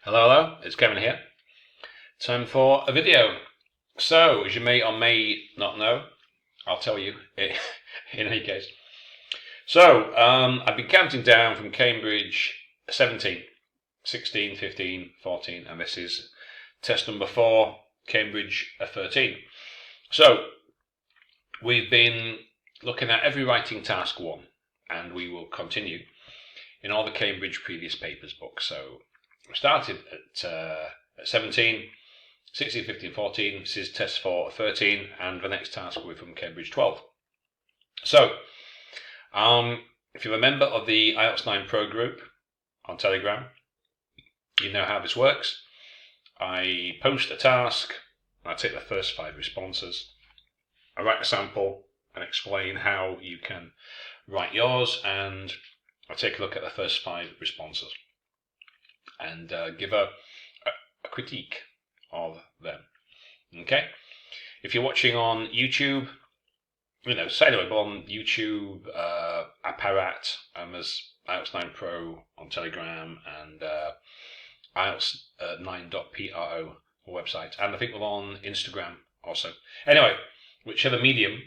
Hello, it's Kevin here. Time for a video. So, as you may or may not know, I'll tell you in any case. So, I've been counting down from Cambridge 17, 16, 15, 14, and this is test number 4, Cambridge 13. So, we've been looking at every writing task 1, and we will continue in all the Cambridge previous papers books. So, we started at 17, 16, 15, 14, this is test for 13, and the next task will be from Cambridge 12. So, if you're a member of the IELTS 9 Pro group on Telegram, you know how this works. I post a task, I take the first 5 responses, I write a sample and explain how you can write yours, and I take a look at the first 5 responses and give a critique of them. Okay? If you're watching on YouTube, say that on YouTube, Apparat, and there's IELTS 9 Pro on Telegram, and IELTS 9.pro website, and I think we're on Instagram also. Anyway, whichever medium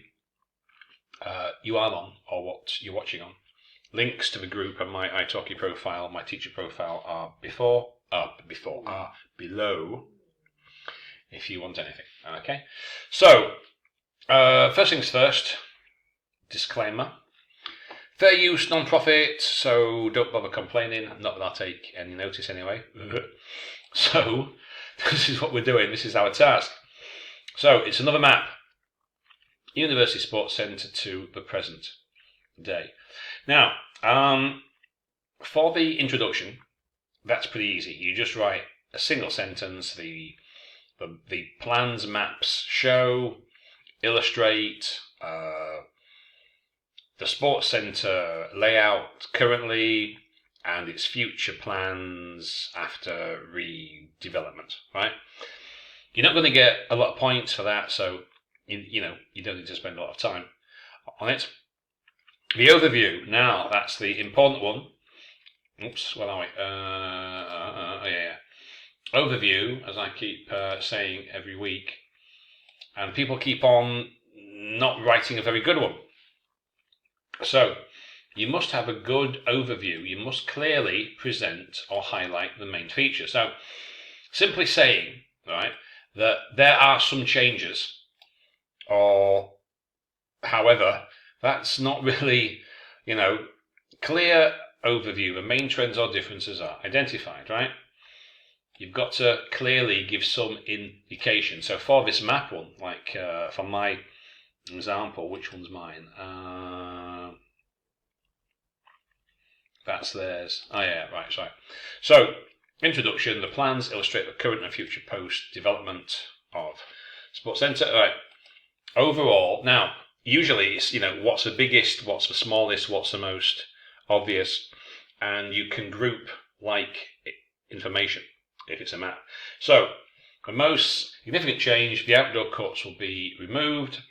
you are on, or what you're watching on, links to the group and my italki profile, my teacher profile are below if you want anything. Okay, so first things first, disclaimer: fair use, non-profit, so don't bother complaining. Not that I'll take any notice anyway. So this is what we're doing. This is our task. So it's another map. University Sports Centre to the present day. Now, for the introduction, that's pretty easy. You just write a single sentence. The plans, maps show, illustrate the sports centre layout currently and its future plans after redevelopment. Right? You're not going to get a lot of points for that, so you don't need to spend a lot of time on it. The overview, now that's the important one. Oops, where are we? Yeah. Overview, as I keep saying every week, and people keep on not writing a very good one. So, you must have a good overview. You must clearly present or highlight the main feature. So, simply saying, right, that there are some changes, or however, that's not really, clear overview. The main trends or differences are identified, right? You've got to clearly give some indication. So for this map one, like for my example, which one's mine? That's theirs. Oh yeah, right, sorry. So, introduction, the plans illustrate the current and future post-development of Sports Centre. All right. Overall, now, usually it's, what's the biggest, what's the smallest, what's the most obvious, and you can group like information if it's a map. So, the most significant change, the outdoor courts will be removed,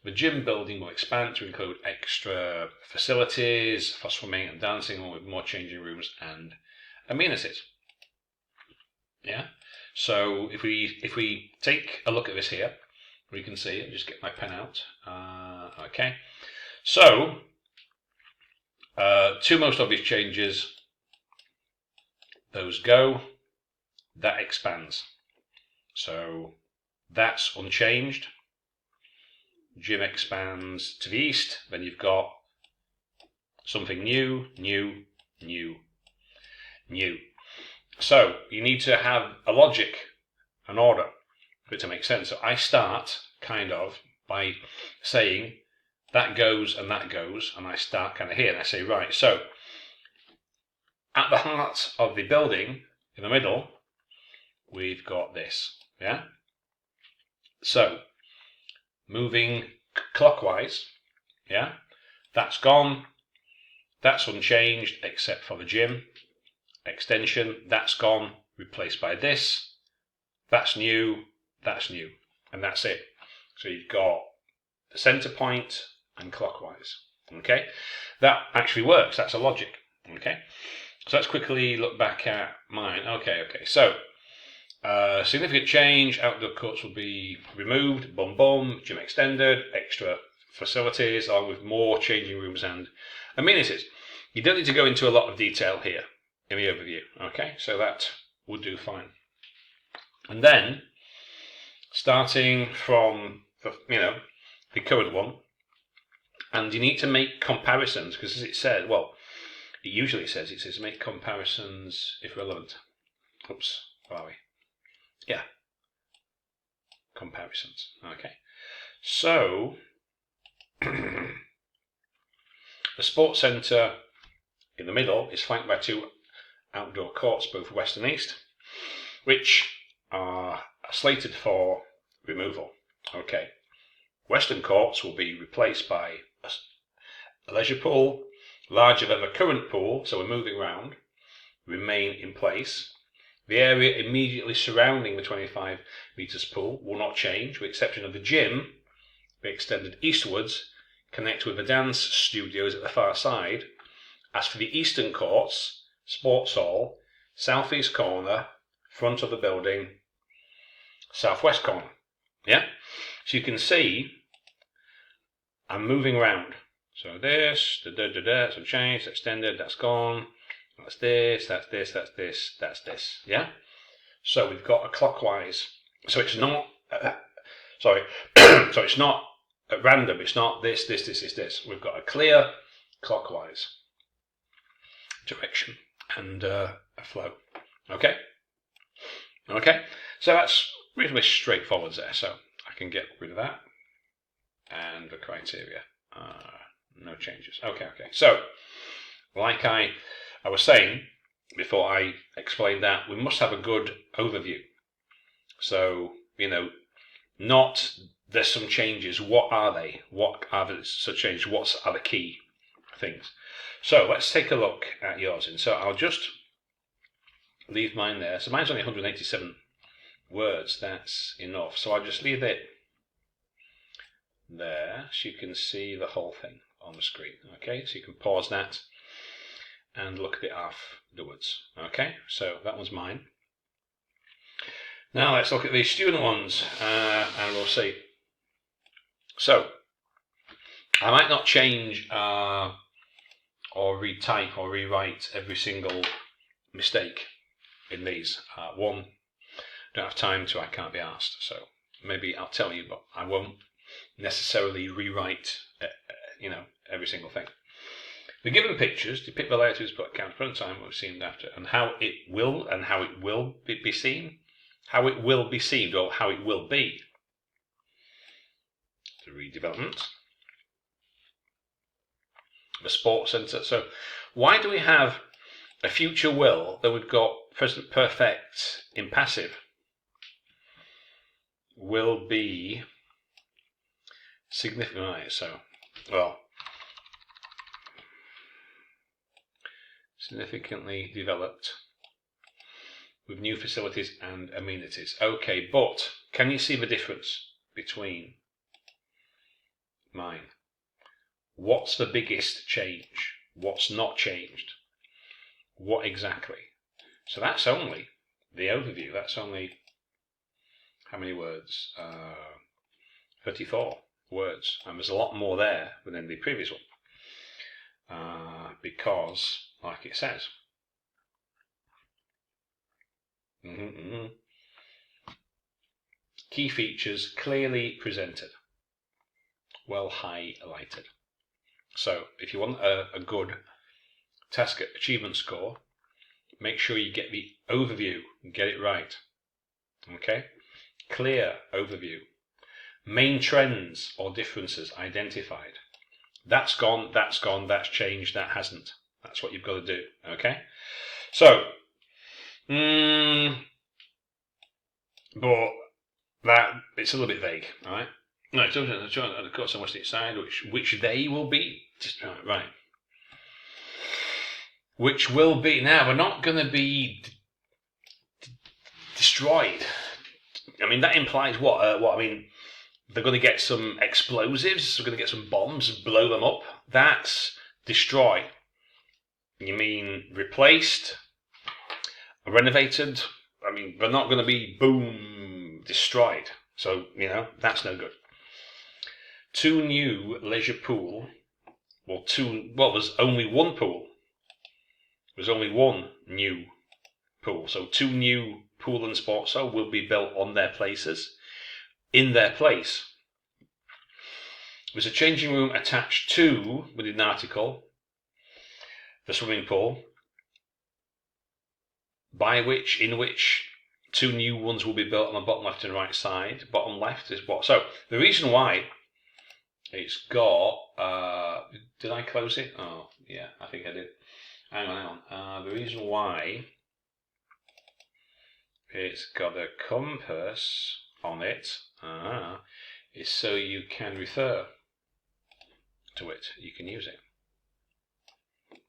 the gym building will expand to include extra facilities for swimming and dancing, with more changing rooms and amenities. Yeah, so if we take a look at this here, we can see, I'll just get my pen out. Okay, so 2 most obvious changes, those go, that expands. So that's unchanged. Gym expands to the east, then you've got something new. So you need to have a logic, an order, for it to make sense. So I start kind of by saying that goes, and I start kind of here, and I say, right, so at the heart of the building, in the middle, we've got this, yeah? So, moving clockwise, yeah? That's gone, that's unchanged, except for the gym. Extension, that's gone, replaced by this. That's new, and that's it. So you've got the center point and clockwise. Okay, that actually works. That's a logic. Okay, So let's quickly look back at mine. Okay. So significant change. Outdoor courts will be removed. Gym extended. Extra facilities, along with more changing rooms and amenities. You don't need to go into a lot of detail here in the overview. Okay, so that would do fine. And then, starting from the current one, and you need to make comparisons, because as it said, it usually says make comparisons if relevant. Oops, where are we? Yeah, comparisons. Okay, so the sports centre in the middle is flanked by 2 outdoor courts, both west and east, which are slated for removal. Okay, western courts will be replaced by a leisure pool, larger than the current pool, so we're moving around, remain in place. The area immediately surrounding the 25 metres pool will not change, with the exception of the gym, be extended eastwards, connect with the dance studios at the far side. As for the eastern courts, sports hall, southeast corner, front of the building, southwest corner. Yeah? So you can see I'm moving around. So this, some change, extended, that's gone. That's this, that's this, that's this, that's this. Yeah? So we've got a clockwise. So it's not, so it's not at random. It's not this. We've got a clear clockwise direction and a flow. Okay? Okay? So that's reasonably straightforward there. So I can get rid of that. And the criteria. No changes. Okay. So, like I was saying before I explained that, we must have a good overview. So, not there's some changes. What are they? What are the changes? What are the key things? So let's take a look at yours. And so I'll just leave mine there. So mine's only 187 words. That's enough. So I'll just leave it there so you can see the whole thing on the screen. Okay, so you can pause that and look at it afterwards. Okay, so that one's mine. Now let's look at the student ones and we'll see. So I might not change or retype or rewrite every single mistake in these. One, don't have time to, I can't be asked. So maybe I'll tell you, but I won't necessarily rewrite every single thing. The given pictures depict the relatives but account for the time we've seen after, and how it will be seen, how it will be seen, or how it will be. The redevelopment, the sports centre. So why do we have a future will that we've got present perfect in passive? Will be significant, right? So, significantly developed with new facilities and amenities. Okay, but can you see the difference between mine? What's the biggest change? What's not changed? What exactly? So that's only the overview. That's only how many words? 34 words. And there's a lot more there than in the previous one. Because, like it says, key features clearly presented, well highlighted. So if you want a good task achievement score, make sure you get the overview and get it right. Okay? Clear overview. Main trends or differences identified. That's gone, that's changed, that hasn't. That's what you've got to do. Okay? So, but that, it's a little bit vague, alright? No, it's of course I must decide which they will be. Right. Which will be, now we're not going to be destroyed. I mean, that implies what? I mean, they're going to get some explosives, they're going to get some bombs, blow them up. That's destroy. You mean replaced, renovated? I mean, they're not going to be boom destroyed. So that's no good. 2 new leisure pool. Well, there's only one pool. There's only one new pool. So 2 new pool and sports zone will be built on their places. In their place. There's a changing room attached to, within an article, the swimming pool, in which 2 new ones will be built on the bottom left and right side. Bottom left is what? So the reason why it's got, did I close it? Oh, yeah, I think I did. Hang on. The reason why it's got a compass on it is so you can refer to it. You can use it.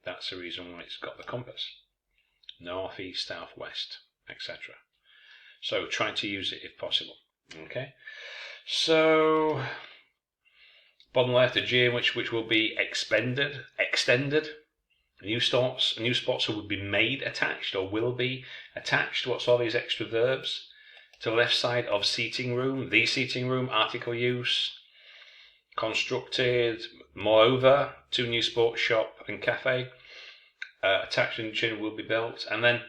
That's the reason why it's got the compass. North, east, south, west, etc. So try to use it if possible. Okay. So bottom left, a gym which will be extended. New spots will be made attached or will be attached. What's all these extra verbs? To the left side of seating room, the seating room, article use. Constructed. Moreover, 2 new sports shop and cafe attached in the gym will be built. And then,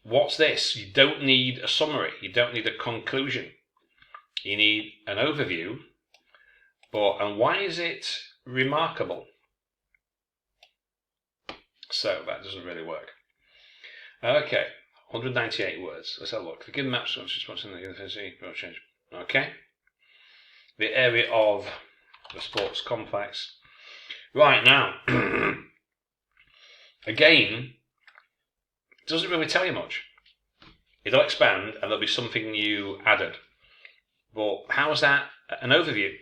what's this? You don't need a summary. You don't need a conclusion. You need an overview. And why is it remarkable? So that doesn't really work. Okay, 198 words. Let's have a look. The given maps response in the change. Okay. The area of the sports complex. Right now, again, doesn't really tell you much. It'll expand and there'll be something new added. But how is that an overview?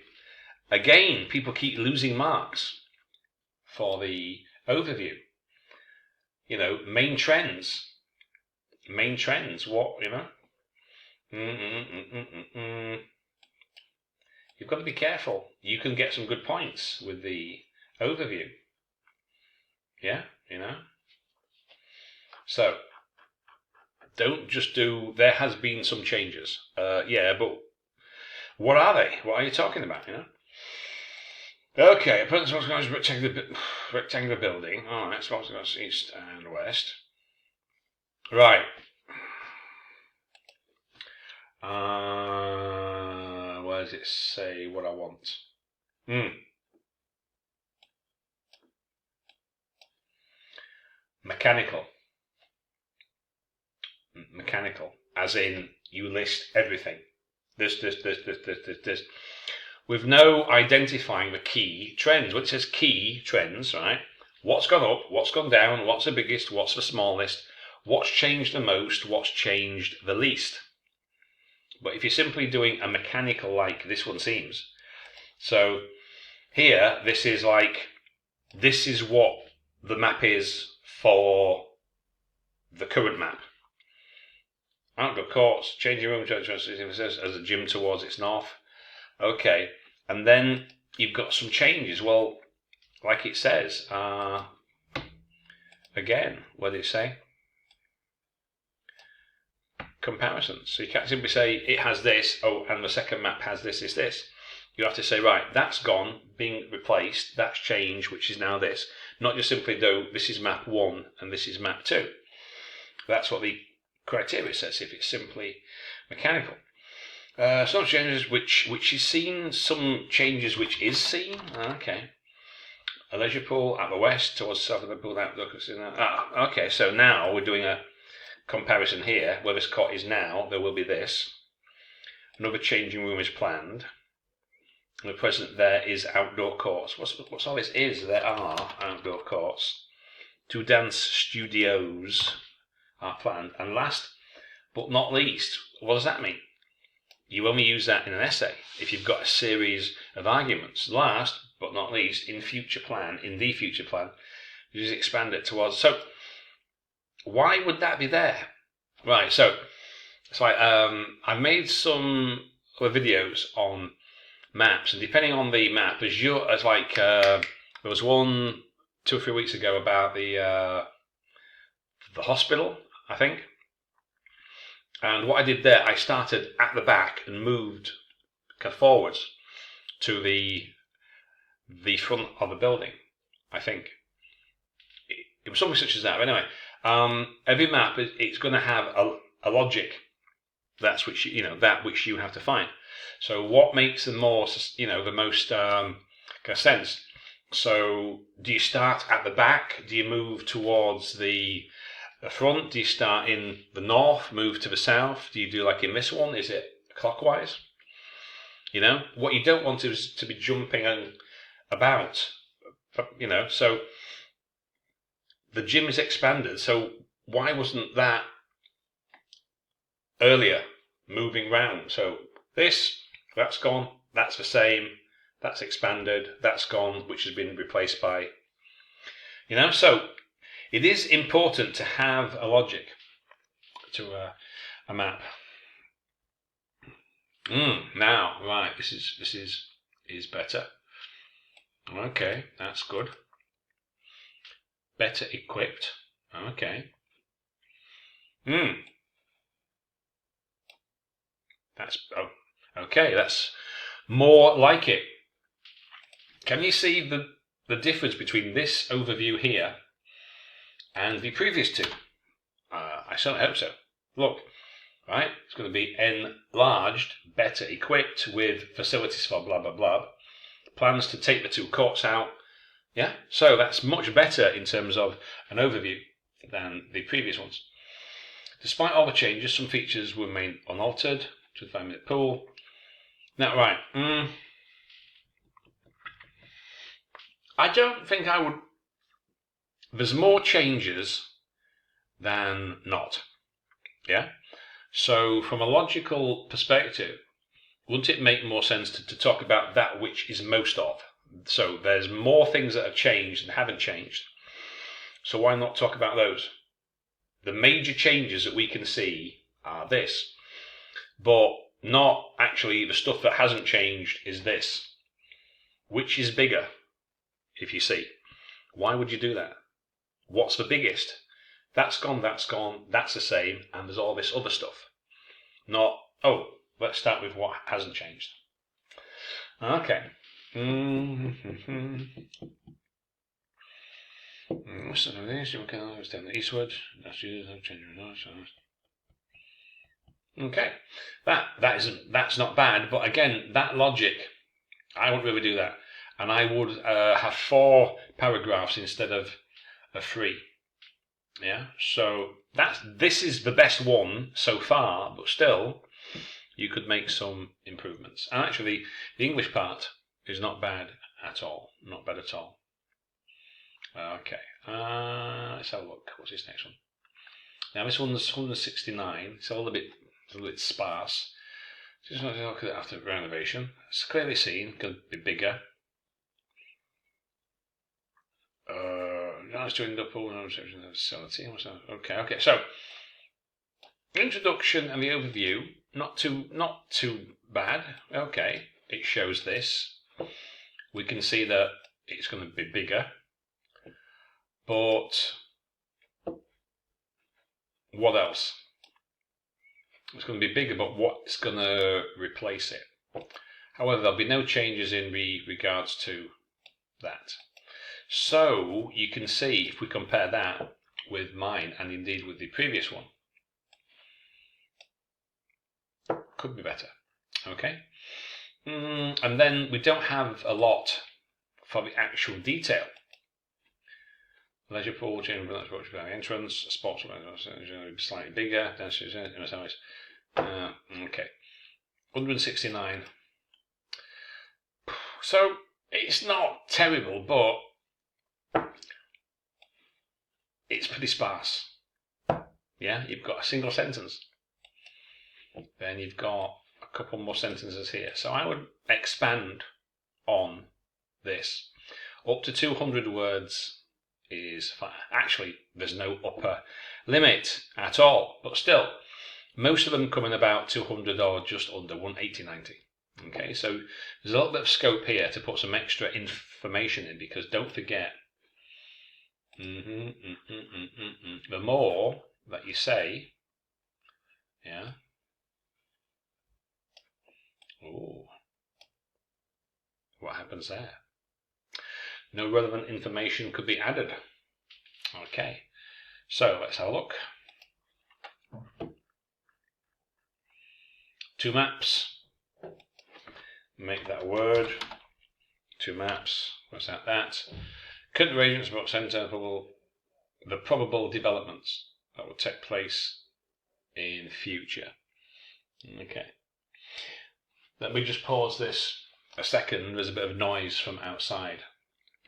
Again, people keep losing marks for the overview. Main trends. What, You've got to be careful. You can get some good points with the overview. Yeah, So, don't just do, there has been some changes. Yeah, but what are they? What are you talking about, Okay, a present rectangular building. Alright, so goes east and west. Right. Where does it say what I want? Mechanical. Mechanical. As in, you list everything. This. With no identifying the key trends. When it says key trends, right? What's gone up, what's gone down, what's the biggest, what's the smallest, what's changed the most, what's changed the least. But if you're simply doing a mechanical like this one seems, so here, this is what the map is for the current map. Outdoor courts, changing room, as a gym towards its north. Okay, and then you've got some changes. Well, like it says, again, what did it say? Comparisons. So you can't simply say it has this, and the second map has this. You have to say, right, that's gone, being replaced, that's changed, which is now this. Not just simply, though, this is map 1 and this is map 2. That's what the criteria says, if it's simply mechanical. Some changes which is seen, some changes which is seen. Okay. A leisure pool at the west towards the south of the pool. Okay, so now we're doing a comparison here. Where this cot is now, there will be this. Another changing room is planned. And at present there is outdoor courts. What's all this is? There are outdoor courts. 2 dance studios are planned. And last but not least, what does that mean? You only use that in an essay if you've got a series of arguments. Last but not least, in the future plan, you just expand it towards. So, why would that be there? Right. So, it's like I've made some other videos on maps, and depending on the map, there was 1, 2 or 3 weeks ago about the hospital, I think. And what I did there, I started at the back and moved kind of forwards to the front of the building. I think it was something such as that. But anyway, every map it's going to have a logic. That's which that which you have to find. So what makes the most kind of sense? So do you start at the back? Do you move towards the front? Do you start in the north, move to the south? Do you do like in this one? Is it clockwise? What you don't want is to be jumping about. So the gym is expanded. So why wasn't that earlier, moving round? So that's gone, that's the same, that's expanded, that's gone, which has been replaced by, so it is important to have a logic to a map. Now, right, this is better. Okay, that's good. Better equipped. Okay. That's okay. That's more like it. Can you see the difference between this overview here and the previous two? I certainly hope so. Look, right? It's going to be enlarged, better equipped with facilities for blah blah blah. Plans to take the 2 courts out. Yeah, so that's much better in terms of an overview than the previous ones. Despite all the changes, some features remain unaltered. To the 5-minute pool. Now, right. I don't think I would. There's more changes than not. Yeah. So, from a logical perspective, wouldn't it make more sense to talk about that which is most of? So, there's more things that have changed and haven't changed. So, why not talk about those? The major changes that we can see are this. But not actually the stuff that hasn't changed is this. Which is bigger, if you see? Why would you do that? What's the biggest? That's gone, that's the same, and there's all this other stuff. Not, let's start with what hasn't changed. Okay. Eastward. Okay, that's not bad, but again, that logic, I wouldn't really do that, and I would have 4 paragraphs instead of 3. Yeah, so this is the best one so far, but still, you could make some improvements. And actually, the English part is not bad at all. Not bad at all. Okay, let's have a look. What's this next one? Now this one's 169. It's a little bit sparse. Just want to look at it after renovation. It's clearly seen, going to be bigger. Nice to end up all section of facility. Okay. So introduction and the overview, not too bad. Okay, it shows this. We can see that it's going to be bigger, but what else? It's going to be bigger, but what's going to replace it? However, there'll be no changes in regards to that. So you can see, if we compare that with mine and indeed with the previous one, could be better. Okay. And then we don't have a lot for the actual detail. Leisure pool, chain of entrance, sports slightly bigger. Okay, 169. So it's not terrible, but it's pretty sparse. Yeah, you've got a single sentence. Then you've got a couple more sentences here. So I would expand on this. Up to 200 words is fine. Actually, there's no upper limit at all, but still, most of them come in about 200 or just under 180-90. Okay, so there's a little bit of scope here to put some extra information in, because don't forget, The more that you say, yeah. Oh, what happens there? No relevant information could be added. Okay, so let's have a look. Two maps. Make that a word. Two maps. What's that? That. Current arrangements about centre the probable developments that will take place in future. Okay. Let me just pause this a second. There's a bit of noise from outside.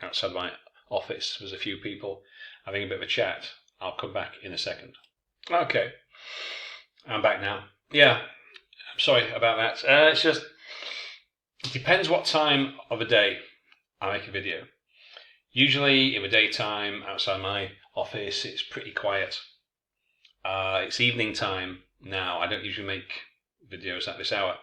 Outside my office, there's a few people having a bit of a chat. I'll come back in a second. Okay. I'm back now. Yeah. I'm sorry about that. It's just, it depends what time of the day I make a video. Usually in the daytime, outside my office, it's pretty quiet. It's evening time now. I don't usually make videos at this hour.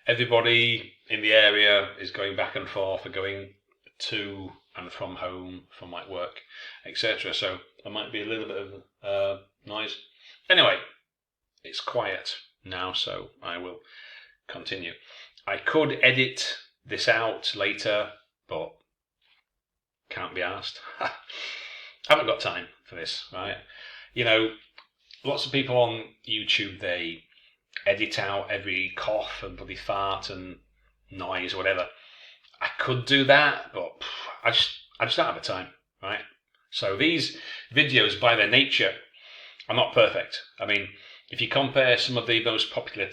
Everybody in the area is going back and forth, or going to and from home, from like work, etc. So there might be a little bit of noise. Anyway, it's quiet now, so I will continue. I could edit this out later, but can't be asked. I haven't got time for this, right? You know, lots of people on YouTube, they edit out every cough and bloody fart and noise or whatever. I could do that, but I just don't have the time, right? So these videos, by their nature, are not perfect. I mean, if you compare some of the most popular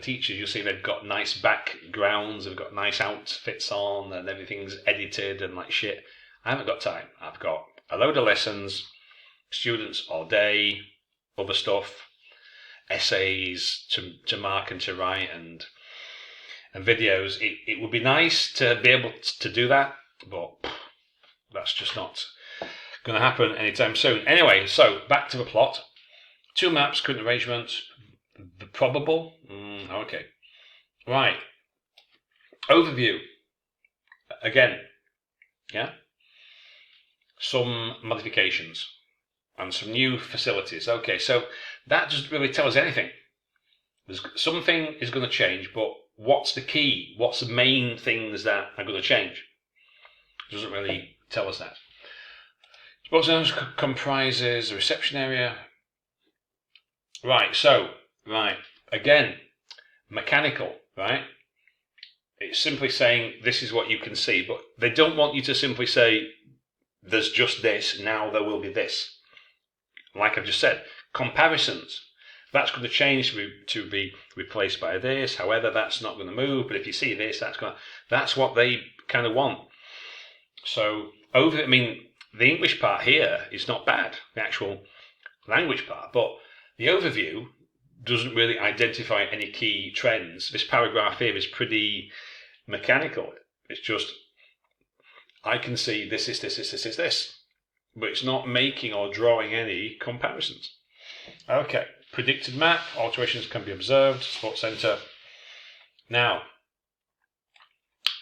teachers, you'll see they've got nice backgrounds, they've got nice outfits on, and everything's edited and like shit. I haven't got time. I've got a load of lessons, students all day, other stuff, essays to mark and to write, and videos. It would be nice to be able to do that, but that's just not going to happen anytime soon. Anyway, so back to the plot. Two maps, current arrangements, the probable. Okay. Right. Overview. Again. Yeah. Some modifications and some new facilities. Okay, so that doesn't really tell us anything. Something is going to change, but what's the key? What's the main things that are going to change? It doesn't really tell us that. Sports zones comprises a reception area. Right, so, again, mechanical, right? It's simply saying this is what you can see, but they don't want you to simply say there's just this, now there will be this. Like I've just said, comparisons. That's going to change to be replaced by this. However, that's not going to move. But if you see this, that's what they kind of want. So the English part here is not bad, the actual language part, but the overview doesn't really identify any key trends. This paragraph here is pretty mechanical. It's just, I can see this is this, but it's not making or drawing any comparisons. Okay. Predicted map, alterations can be observed, sports centre. Now,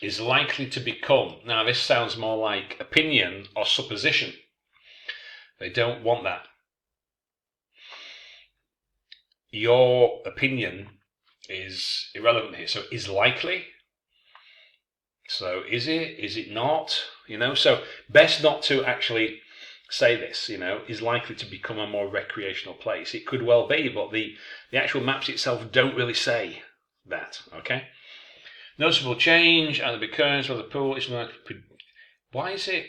is likely to become. Now, this sounds more like opinion or supposition. They don't want that. Your opinion is irrelevant here. So, is likely. So, is it? Is it not? So best not to actually say this, is likely to become a more recreational place. It could well be, but the actual maps itself don't really say that, okay? Noticeable change and the occurrence of the pool is not... Why is it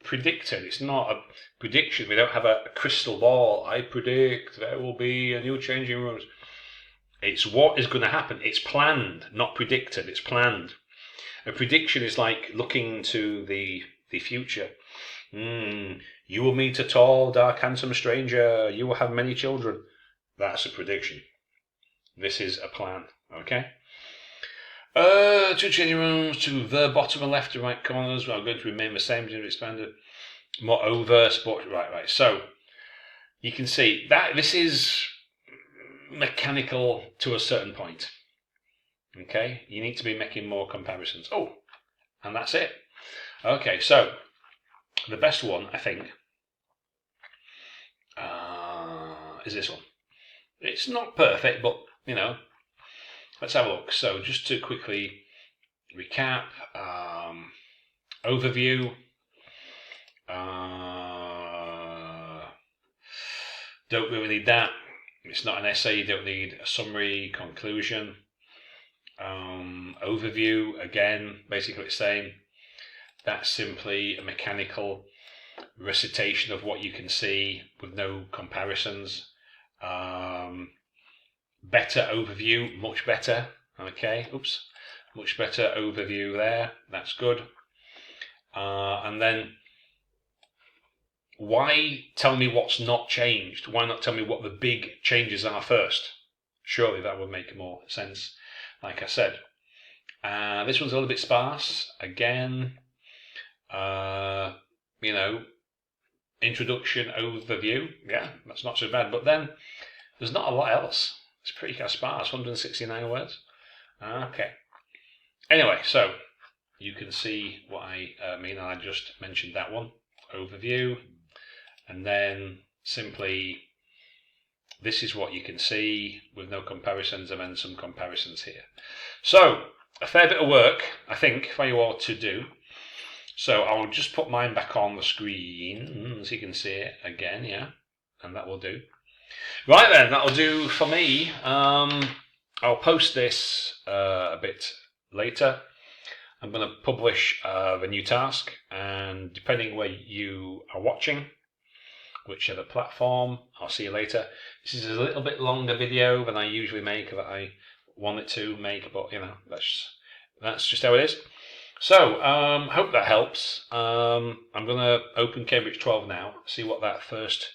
predicted? It's not a prediction. We don't have a crystal ball. I predict there will be a new changing rooms. It's what is going to happen. It's planned, not predicted. It's planned. A prediction is like looking to the future. You will meet a tall, dark, handsome stranger. You will have many children. That's a prediction. This is a plan. Okay? Two changing rooms to the bottom and left and right corners are going to remain the same. Expanded. Moreover, sport. Right. So you can see that this is mechanical to a certain point. Okay? You need to be making more comparisons. Oh, and that's it. Okay, so the best one, I think, is this one. It's not perfect, but you know, let's have a look. So just to quickly recap, overview. Don't really need that. It's not an essay. You don't need a summary, conclusion. Overview, again, basically the same. That's simply a mechanical recitation of what you can see with no comparisons. Better overview, much better. Okay, oops, much better overview there. That's good. And then, why tell me what's not changed? Why not tell me what the big changes are first? Surely that would make more sense, like I said. This one's a little bit sparse. Again, you know, introduction, overview. Yeah, that's not so bad. But then, there's not a lot else. It's pretty kind of sparse, 169 words. Okay. Anyway, so you can see what I mean. I just mentioned that one. Overview. And then simply, this is what you can see with no comparisons, and then some comparisons here. So, a fair bit of work, I think, for you all to do. So I'll just put mine back on the screen, so you can see it again, yeah? And that will do. Right then, that'll do for me. I'll post this a bit later. I'm going to publish the new task, and depending where you are watching, whichever platform, I'll see you later. This is a little bit longer video than I usually make, that I wanted to make, but you know, that's just how it is. So, hope that helps. I'm going to open Cambridge 12 now, see what that first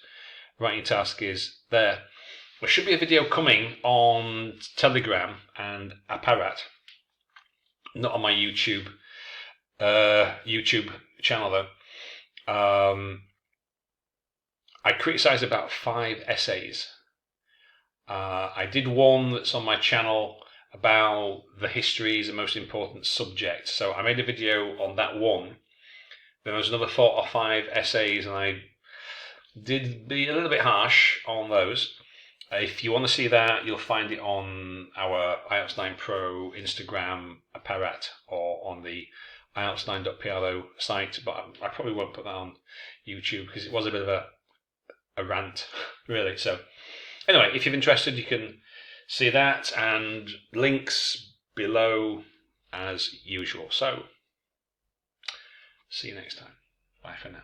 writing task is there. There should be a video coming on Telegram and Apparat, not on my YouTube channel though. I criticised about 5 essays. I did one that's on my channel about the history is the most important subject. So I made a video on that one. Then there was another 4 or 5 essays, and I did be a little bit harsh on those. If you want to see that, you'll find it on our IELTS 9 Pro Instagram, Apparat, or on the IELTS9.pro site. But I probably won't put that on YouTube because it was a bit of a rant, really. So anyway, if you're interested, you can see that, and links below as usual. So see you next time. Bye for now.